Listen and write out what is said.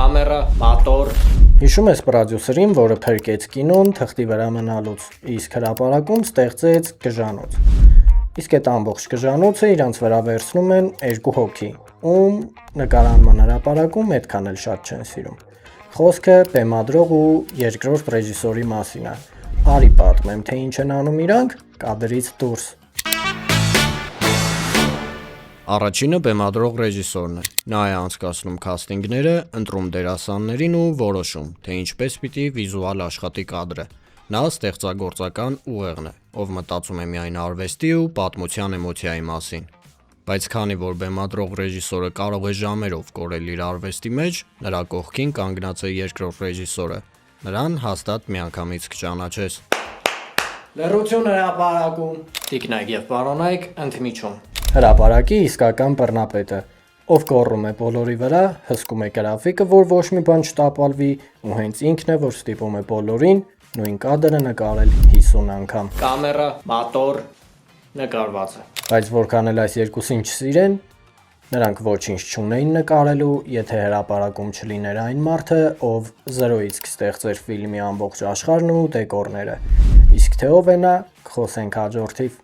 կամերա, մոտոր։ Հիշում ես պրոդյուսերին, որը փրկեց կինոն թղթի վրա մնալուց, իսկ հրապարակում ստեղծեց գժանոց։ Իսկ այդ ամբողջ գժանոցը իրանց վրա վերցնում են 2 հոգի, ում նկարանման հրապարակում այդքան էլ շատ չեն սիրում։ Խոսքը բեմադրող ու երկրորդ ռեժիսորի մասին է։ Արի պատմեմ, թե ինչ են անում իրանք կադրից դուրս։ Առաջինը բեմադրող ռեժիսորն է։ Նա է անցկացնում քաստինգները, ընտրում դերասաններին ու որոշում, թե ինչպես պիտի վիզուալ աշխատի կադրը։ Նա ստեղծագործական ուղեղն է, ով մտածում է միայն արվեստի ու պատմության էմոցիայի մասին։ Բայց քանի որ բեմադրող ռեժիսորը կարող է ժամերով կորել իր արվեստի մեջ, նրա կողքին կանգնած է երկրորդ ռեժիսորը։ Նրան հաստատ միանգամից կճանաչես։ Լռություն հրապարակում։ Տիկնայք եւ պարոնայք ընդմիջում։ Հրապարակի իսկական բռնապետը, ով կոռում է բոլորի վրա, հսկում է գրաֆիկը, որ ոչ մի բան չտապալվի, ու հենց ինքն է, որ ստիպում է բոլորին նույն կադրը նկարել 50 անգամ։ Կամերա, մոտոր, նկարված է։ Բայց որքան էլ այս երկուսին չսիրեն, նրանք ոչինչ չունեին նկարելու, եթե հրապարակում չլիներ այն մարդը, ով 0-ից կստեղծեր ֆիլմի ամբողջ աշխարհն ու դեկորները։ Իսկ թե ով է նա, կխոսենք հաջորդիվ։